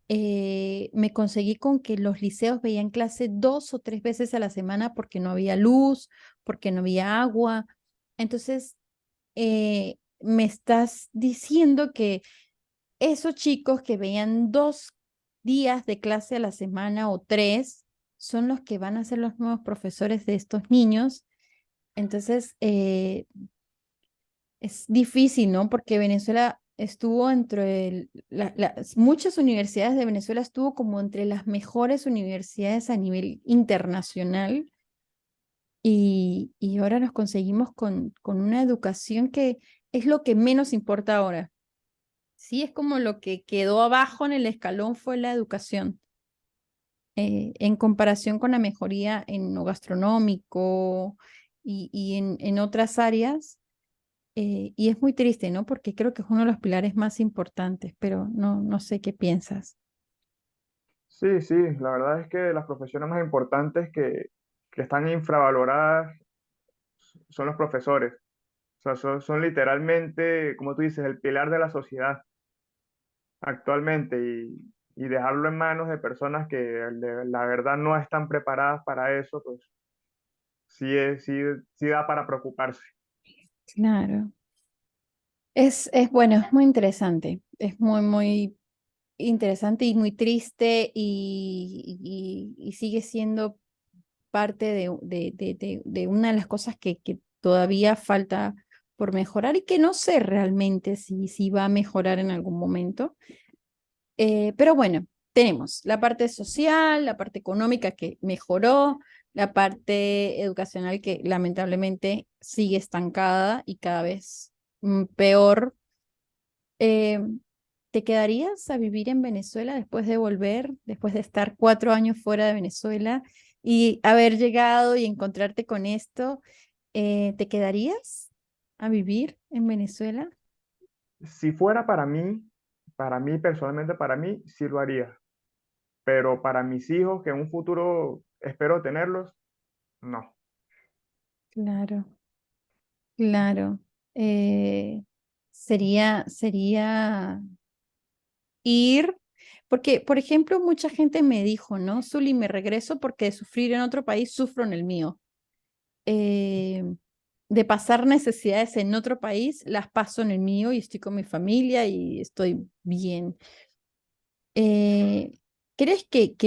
me conseguí con que los liceos veían clase 2 o 3 veces a la semana porque no había luz, porque no había agua. Entonces, me estás diciendo que esos chicos que veían 2 días de clase a la semana o 3 son los que van a ser los nuevos profesores de estos niños. Entonces, es difícil, ¿no? Porque Venezuela estuvo entre muchas universidades de Venezuela estuvo como entre las mejores universidades a nivel internacional y ahora nos conseguimos con una educación que es lo que menos importa ahora. Sí, es como lo que quedó abajo en el escalón fue la educación, en comparación con la mejoría en lo gastronómico, y en otras áreas. Y es muy triste, ¿no? Porque creo que es uno de los pilares más importantes, pero no sé qué piensas. Sí, sí, la verdad es que las profesiones más importantes que están infravaloradas son los profesores. O sea, son literalmente, como tú dices, el pilar de la sociedad actualmente y dejarlo en manos de personas que la verdad no están preparadas para eso, pues sí, sí da para preocuparse. Claro. Bueno, es muy interesante. Es muy interesante y muy triste y sigue siendo parte de una de las cosas que todavía falta por mejorar y que no sé realmente si va a mejorar en algún momento. Pero bueno, tenemos la parte social, la parte económica que mejoró, la parte educacional que lamentablemente sigue estancada y cada vez peor. Eh, ¿Te quedarías a vivir en Venezuela después de volver, después de estar 4 años fuera de Venezuela y haber llegado y encontrarte con esto? ¿Te quedarías a vivir en Venezuela? Si fuera para mí personalmente, para mí, sí lo haría. Pero para mis hijos, que en un futuro espero tenerlos, no. Claro, claro. Eh, sería ir, porque, por ejemplo, mucha gente me dijo, ¿no? Zuli, me regreso porque de sufrir en otro país sufro en el mío. eh, de pasar necesidades en otro país, las paso en el mío y estoy con mi familia y estoy bien. Eh, ¿Crees que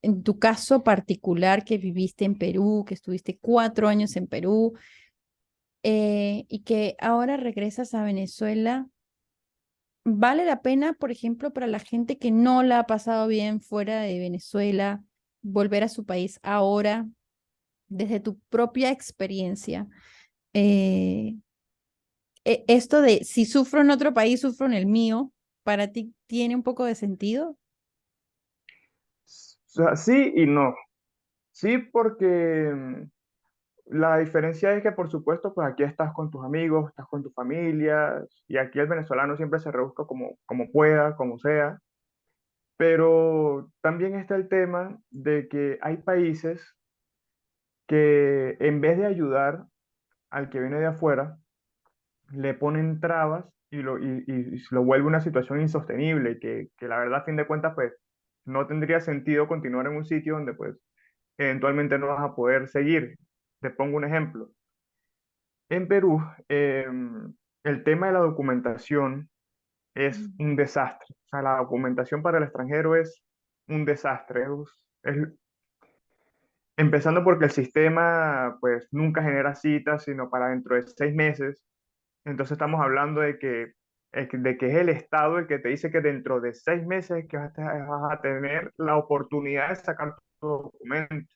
en tu caso particular que viviste en Perú, que estuviste 4 años en Perú y que ahora regresas a Venezuela, vale la pena, por ejemplo, para la gente que no la ha pasado bien fuera de Venezuela, volver a su país ahora, desde tu propia experiencia? Eh, Esto de si sufro en otro país, sufro en el mío, ¿para ti tiene un poco de sentido? O sea, sí y no. Sí, porque la diferencia es que, por supuesto, pues aquí estás con tus amigos, estás con tu familia, y aquí el venezolano siempre se rebusca como pueda, como sea. Pero también está el tema de que hay países que en vez de ayudar al que viene de afuera, le ponen trabas y se lo vuelve una situación insostenible, que la verdad, a fin de cuentas, pues no tendría sentido continuar en un sitio donde pues eventualmente no vas a poder seguir. Te pongo un ejemplo. En Perú, el tema de la documentación es Mm. un desastre. O sea, la documentación para el extranjero es un desastre. Empezando porque el sistema pues nunca genera citas, sino para dentro de 6 meses. Entonces estamos hablando de que es el Estado el que te dice que dentro de 6 meses que vas a tener la oportunidad de sacar tu documento.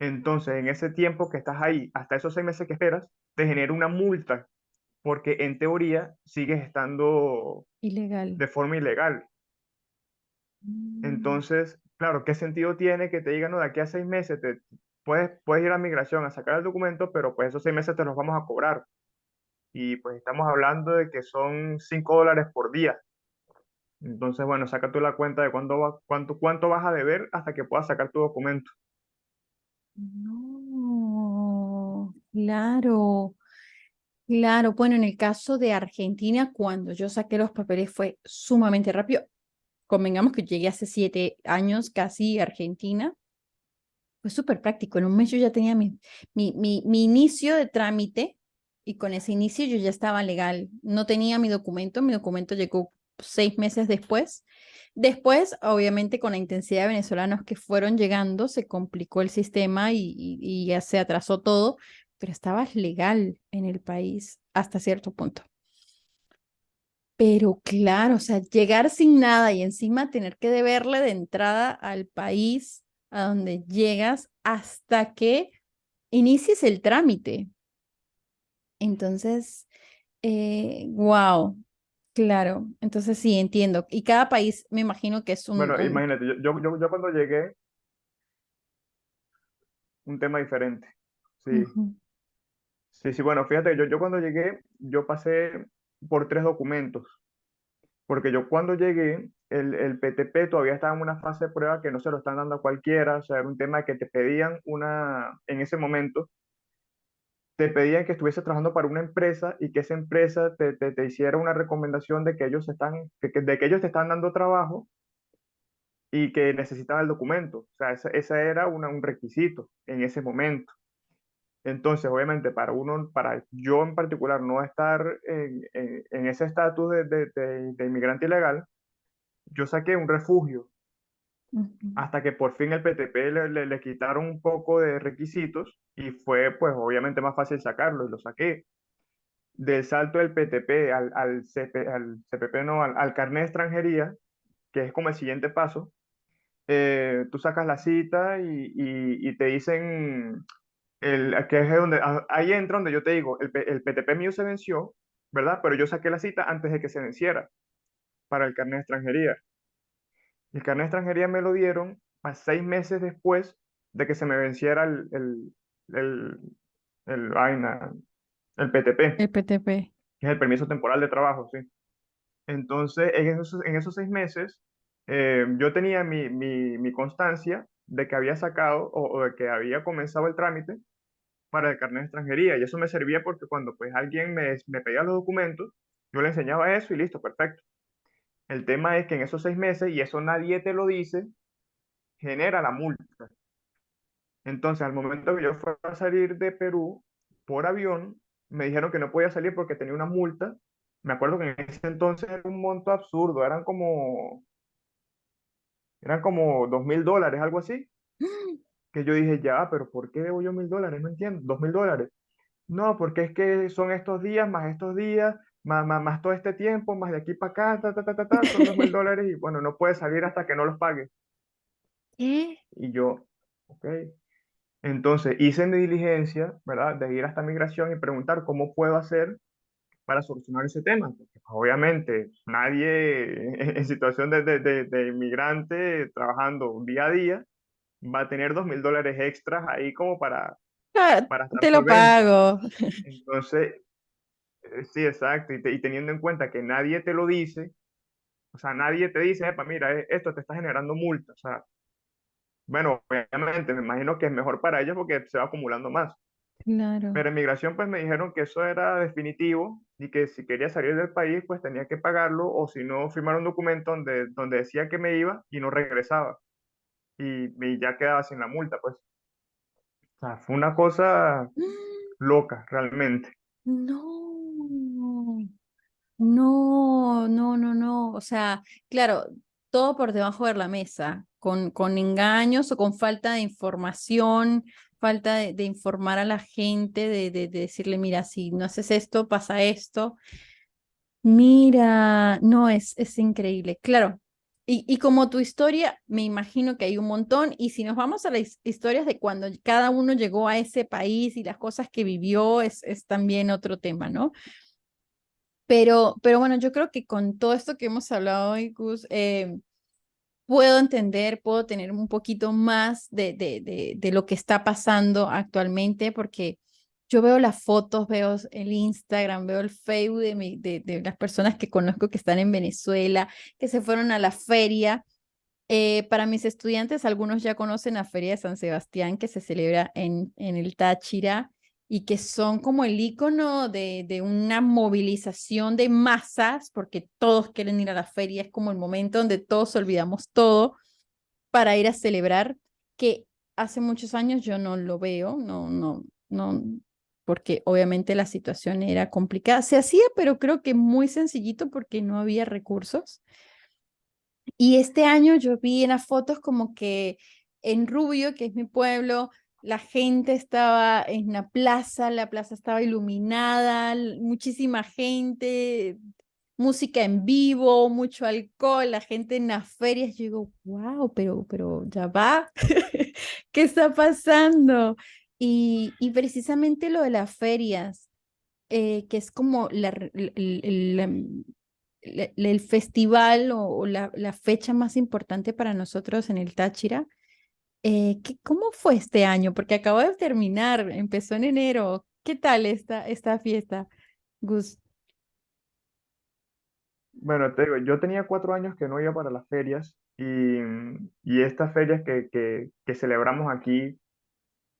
Entonces, en ese tiempo que estás ahí, hasta esos 6 meses que esperas, te genera una multa, porque en teoría sigues estando Ilegal. de forma ilegal. Mm. Entonces, claro, ¿qué sentido tiene que te digan, no, de aquí a 6 meses puedes ir a migración a sacar el documento, pero pues esos 6 meses te los vamos a cobrar? Y pues estamos hablando de que son $5 por día. Entonces, bueno, saca tú la cuenta de cuánto vas a deber hasta que puedas sacar tu documento. No, claro, claro. Bueno, en el caso de Argentina, cuando yo saqué los papeles fue sumamente rápido. Convengamos que llegué hace 7 años casi a Argentina. Fue súper práctico. En un mes yo ya tenía mi inicio de trámite y con ese inicio yo ya estaba legal. No tenía mi documento llegó 6 meses después. Después, obviamente, con la intensidad de venezolanos que fueron llegando, se complicó el sistema y ya se atrasó todo, pero estabas legal en el país hasta cierto punto. Pero claro, o sea, llegar sin nada y encima tener que deberle de entrada al país a donde llegas hasta que inicies el trámite. Entonces, wow, claro. Entonces sí, entiendo. Y cada país me imagino que es Bueno, imagínate, yo cuando llegué, un tema diferente. Sí, Ujú, sí, sí, bueno, fíjate, yo cuando llegué, yo pasé por tres documentos, porque yo cuando llegué, el PTP todavía estaba en una fase de prueba que no se lo están dando a cualquiera, o sea, era un tema que te pedían en ese momento, te pedían que estuviese trabajando para una empresa y que esa empresa te hiciera una recomendación de que ellos de que ellos te están dando trabajo y que necesitaba el documento. O sea, esa era un requisito en ese momento. Entonces, obviamente, para yo en particular no estar en ese estatus de inmigrante ilegal, yo saqué un refugio ujú. hasta que por fin el PTP le quitaron un poco de requisitos y fue, pues, obviamente más fácil sacarlo y lo saqué. Del salto del PTP al CPP, no, al carnet de extranjería, que es como el siguiente paso, tú sacas la cita y te dicen, que es donde, ahí entra donde yo te digo, el PTP mío se venció, ¿verdad? Pero yo saqué la cita antes de que se venciera para el carnet de extranjería. El carnet de extranjería me lo dieron a 6 meses después de que se me venciera el, vaina, el PTP, El PTP. que es el permiso temporal de trabajo, sí. Entonces, en esos 6 meses, yo tenía mi constancia de que había sacado o de que había comenzado el trámite para el carnet de extranjería. Y eso me servía porque cuando pues alguien me pedía los documentos, yo le enseñaba eso y listo, perfecto. El tema es que en esos 6 meses, y eso nadie te lo dice, genera la multa. Entonces, al momento que yo fui a salir de Perú por avión, me dijeron que no podía salir porque tenía una multa. Me acuerdo que en ese entonces era un monto absurdo, eran como $2.000, algo así, que yo dije, ya, pero ¿por qué debo yo $1.000? No entiendo, $2.000. No, porque es que son estos días, más todo este tiempo, más de aquí para acá, son $2.000 y bueno, no puedes salir hasta que no los pagues. ¿Qué? Y yo, ok. Entonces hice mi diligencia, ¿verdad? De ir hasta migración y preguntar cómo puedo hacer para solucionar ese tema. Porque pues, obviamente nadie en situación de inmigrante trabajando día a día va a tener $2.000 extras ahí como Ah, para estar te lo solvente. pago. Entonces, sí, exacto. Y teniendo en cuenta que nadie te lo dice, o sea, nadie te dice, epa, mira, esto te está generando multa. O sea, bueno, obviamente me imagino que es mejor para ellos porque se va acumulando más. Claro. Pero en migración pues me dijeron que eso era definitivo y que si quería salir del país pues tenía que pagarlo o si no firmar un documento donde decía que me iba y no regresaba y ya quedaba sin la multa pues. O sea, fue una cosa loca realmente. No. No, no, no, no. O sea, claro, todo por debajo de la mesa, con engaños o con falta de información, falta de informar a la gente, de decirle, mira, si no haces esto, pasa esto. Mira, no, es increíble. Claro. Y como tu historia, me imagino que hay un montón. Y si nos vamos a las historias de cuando cada uno llegó a ese país y las cosas que vivió, es también otro tema, ¿no? Pero bueno, yo creo que con todo esto que hemos hablado hoy, Gus, puedo entender, puedo tener un poquito más de lo que está pasando actualmente, porque yo veo las fotos, veo el Instagram, veo el Facebook de las personas que conozco que están en Venezuela, que se fueron a la feria. Para mis estudiantes, algunos ya conocen la Feria de San Sebastián que se celebra en el Táchira y que son como el icono de una movilización de masas, porque todos quieren ir a la feria, es como el momento donde todos olvidamos todo para ir a celebrar, que hace muchos años yo no lo veo, no, porque obviamente la situación era complicada. Se hacía, pero creo que muy sencillito porque no había recursos. Y este año yo vi en las fotos como que en Rubio, que es mi pueblo, la gente estaba en la plaza estaba iluminada, muchísima gente, música en vivo, mucho alcohol, la gente en las ferias. Yo digo, wow, pero ya va, ¿qué está pasando? Y precisamente lo de las ferias, que es como el festival o la fecha más importante para nosotros en el Táchira, ¿Cómo fue este año? Porque acabó de terminar, empezó en enero. ¿Qué tal esta fiesta, Gus? Bueno, te digo, yo tenía 4 años que no iba para las ferias y estas ferias que celebramos aquí,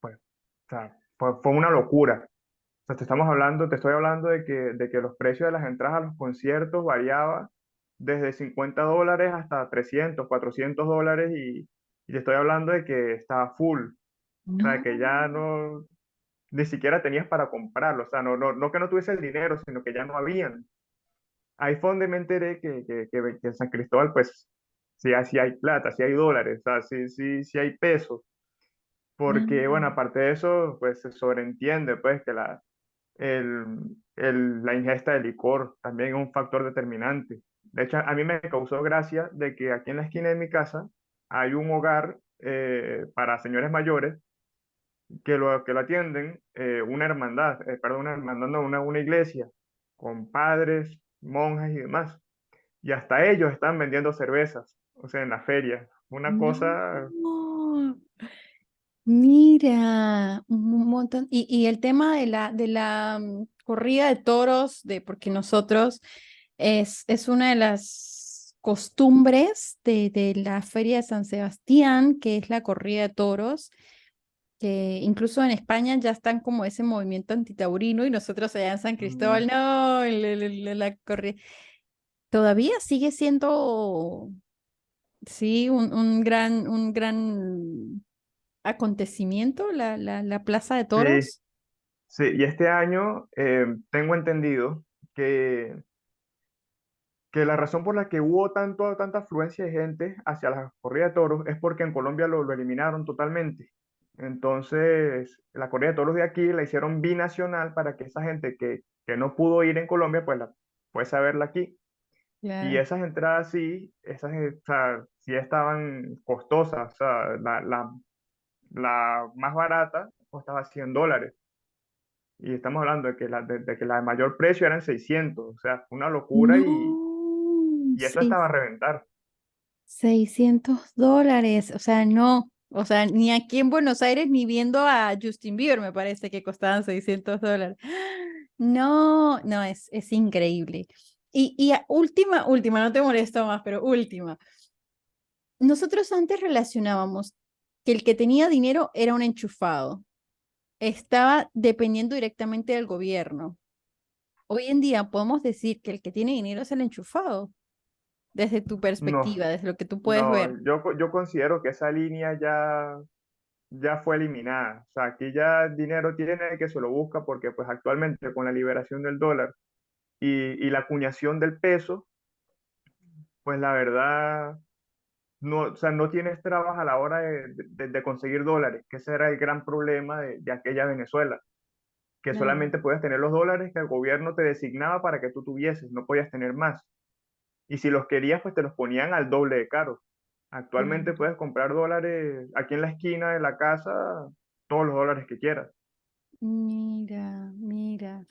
pues, o sea, fue una locura. O sea, te estoy hablando de que los precios de las entradas a los conciertos variaban desde $50 hasta 300, $400 y te estoy hablando de que estaba full. O sea, que ya No. no, ni siquiera tenías para comprarlo. O sea, no que no tuviese el dinero, sino que ya no habían. Ahí fue donde me enteré que en San Cristóbal, pues, sí hay plata, sí hay dólares, o sea, sí hay pesos. Porque, bueno, Mm, aparte de eso, pues se sobreentiende, pues, que la ingesta de licor también es un factor determinante. De hecho, a mí me causó gracia de que aquí en la esquina de mi casa hay un hogar para señores mayores que lo atienden una hermandad, perdón, una hermandad, no, una iglesia, con padres, monjas y demás. Y hasta ellos están vendiendo cervezas, o sea, en la feria. Una cosa, no. Mira, un montón. Y el tema de la corrida de toros, porque nosotros es una de las costumbres de la Feria de San Sebastián, que es la corrida de toros, que incluso en España ya están como ese movimiento antitaurino y nosotros allá en San mm, Cristóbal, no, la corrida. Todavía sigue siendo, sí, un gran acontecimiento, la Plaza de sí, Toros. sí. Y este año tengo entendido que, que la razón por la que hubo tanta afluencia de gente hacia la corrida de toros es porque en Colombia lo eliminaron totalmente. Entonces, la corrida de toros de aquí la hicieron binacional para que esa gente que no pudo ir en Colombia, pues la puede verla aquí. Y Claro. esas entradas sí, o sea, sí estaban costosas. O sea, la más barata costaba $100. Y estamos hablando de que la de mayor precio eran 600. O sea, fue una locura No, y eso estaba a reventar. $600. O sea, no. O sea, ni aquí en Buenos Aires ni viendo a Justin Bieber me parece que costaban $600. No, no, es increíble. Última, no te molesto más, pero última. Nosotros antes relacionábamos que el que tenía dinero era un enchufado. Estaba dependiendo directamente del gobierno. Hoy en día podemos decir que el que tiene dinero es el enchufado, desde tu No, perspectiva, desde lo que tú puedes ver. no, yo considero que esa línea ya fue eliminada. O sea, aquí ya el dinero tiene el que se lo busca porque pues actualmente con la liberación del dólar y la acuñación del peso, pues la verdad, no, o sea, no tienes trabas a la hora de conseguir dólares, que ese era el gran problema de aquella Venezuela, que Claro. solamente podías tener los dólares que el gobierno te designaba para que tú tuvieses, no podías tener más. Y si los querías, pues te los ponían al doble de caro. Actualmente Mm. puedes comprar dólares aquí en la esquina de la casa, todos los dólares que quieras. Mira, mira.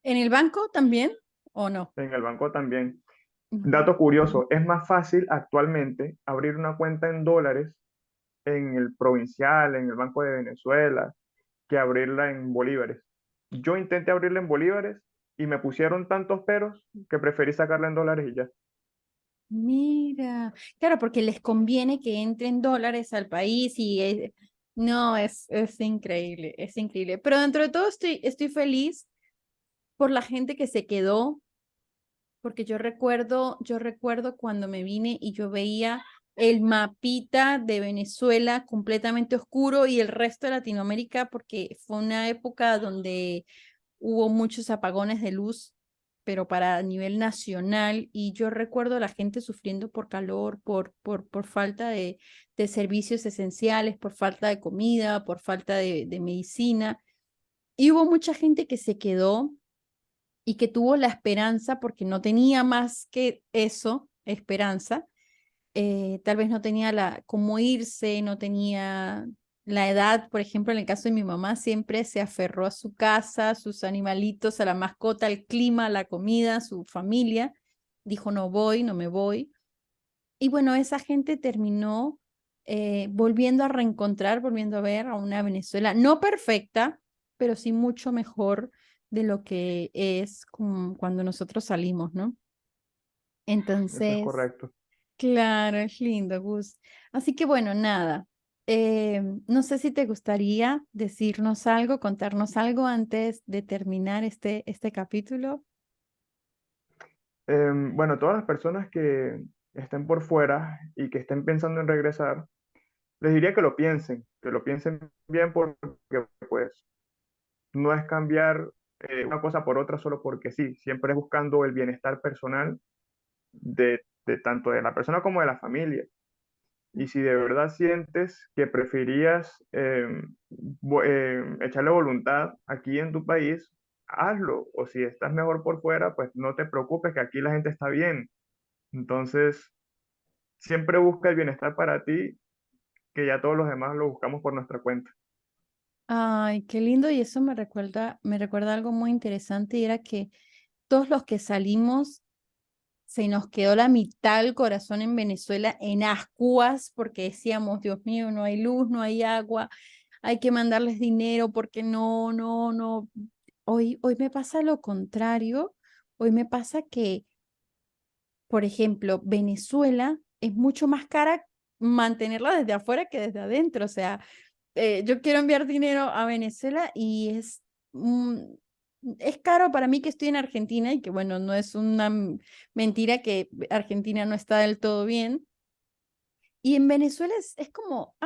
¿En el banco también o no? En el banco también. Ujú. Dato curioso, es más fácil actualmente abrir una cuenta en dólares en el Provincial, en el Banco de Venezuela, que abrirla en bolívares. Yo intenté abrirla en bolívares y me pusieron tantos peros que preferí sacarla en dólares y ya. Mira, claro, porque les conviene que entren dólares al país no, es increíble, es increíble. Pero dentro de todo estoy feliz por la gente que se quedó, porque yo recuerdo cuando me vine y yo veía el mapita de Venezuela completamente oscuro y el resto de Latinoamérica, porque fue una época donde hubo muchos apagones de luz, pero para nivel nacional, y yo recuerdo a la gente sufriendo por calor, por falta de servicios esenciales, por falta de comida, por falta de medicina, y hubo mucha gente que se quedó y que tuvo la esperanza, porque no tenía más que eso, esperanza, tal vez no tenía cómo irse, no tenía la edad, por ejemplo, en el caso de mi mamá, siempre se aferró a su casa, a sus animalitos, a la mascota, al clima, a la comida, a su familia. Dijo, no voy, no me voy. Y bueno, esa gente terminó volviendo a reencontrar, volviendo a ver a una Venezuela no perfecta, pero sí mucho mejor de lo que es cuando nosotros salimos, ¿no? Eso es Entonces, correcto. claro, es lindo, Gus. Así que bueno, nada. No sé si te gustaría decirnos algo, contarnos algo antes de terminar este capítulo. Bueno, todas las personas que estén por fuera y que estén pensando en regresar, les diría que lo piensen bien porque pues no es cambiar una cosa por otra solo porque sí, siempre es buscando el bienestar personal de tanto de la persona como de la familia. Y si de verdad sientes que preferías echarle voluntad aquí en tu país, hazlo. O si estás mejor por fuera, pues no te preocupes, que aquí la gente está bien. Entonces, siempre busca el bienestar para ti, que ya todos los demás lo buscamos por nuestra cuenta. Ay, qué lindo, y eso me recuerda algo muy interesante, y era que todos los que salimos se nos quedó la mitad del corazón en Venezuela en ascuas porque decíamos, Dios mío, no hay luz, no hay agua, hay que mandarles dinero porque no, no, no. Hoy me pasa lo contrario. Hoy me pasa que, por ejemplo, Venezuela es mucho más cara mantenerla desde afuera que desde adentro. O sea, yo quiero enviar dinero a Venezuela y es caro para mí que estoy en Argentina y que, bueno, no es una mentira que Argentina no está del todo bien. Y en Venezuela es como,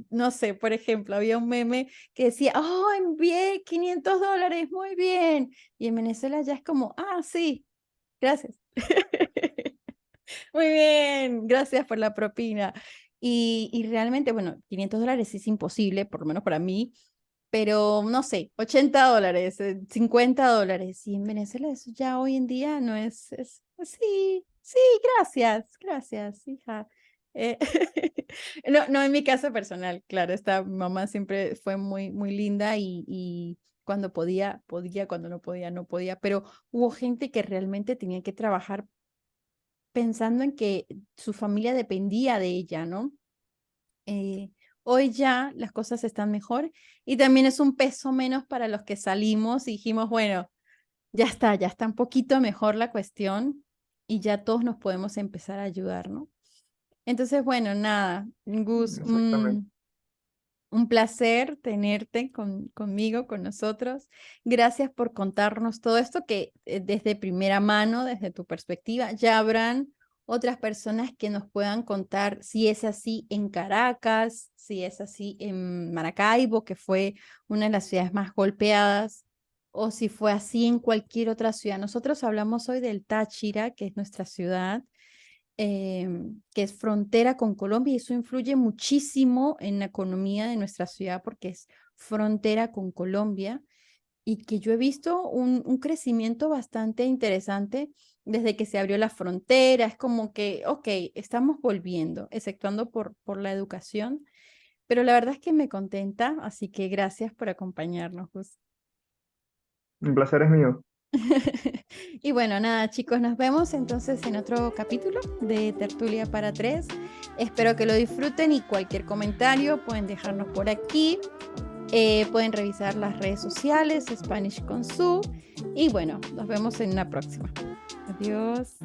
no sé, por ejemplo, había un meme que decía, oh, envié $500, muy bien. Y en Venezuela ya es como, sí, gracias. Muy bien, gracias por la propina. Y realmente, bueno, $500 es imposible, por lo menos para mí, pero no sé, $80, $50. Y en Venezuela eso ya hoy en día no sí, sí, gracias, hija. Eh, no, no en mi caso personal, claro, esta mamá siempre fue muy, muy linda y cuando podía, podía, cuando no podía, no podía, pero hubo gente que realmente tenía que trabajar pensando en que su familia dependía de ella, ¿no? Eh, Hoy ya las cosas están mejor y también es un peso menos para los que salimos y dijimos, bueno, ya está un poquito mejor la cuestión y ya todos nos podemos empezar a ayudar, ¿no? Entonces, bueno, nada, Gus, Exactamente. un placer tenerte conmigo, con nosotros. Gracias por contarnos todo esto que desde primera mano, desde tu perspectiva, ya habrán otras personas que nos puedan contar si es así en Caracas, si es así en Maracaibo, que fue una de las ciudades más golpeadas, o si fue así en cualquier otra ciudad. Nosotros hablamos hoy del Táchira, que es nuestra ciudad, que es frontera con Colombia, y eso influye muchísimo en la economía de nuestra ciudad porque es frontera con Colombia, y que yo he visto un crecimiento bastante interesante desde que se abrió la frontera. Es como que, ok, estamos volviendo, exceptuando por la educación, pero la verdad es que me contenta, así que gracias por acompañarnos, Gus. Un placer es mío. Y bueno, nada, chicos, nos vemos entonces en otro capítulo de Tertulia para Tres. Espero que lo disfruten y cualquier comentario pueden dejarnos por aquí. Pueden revisar las redes sociales, Spanish con Su. Y bueno, nos vemos en una próxima. Adiós.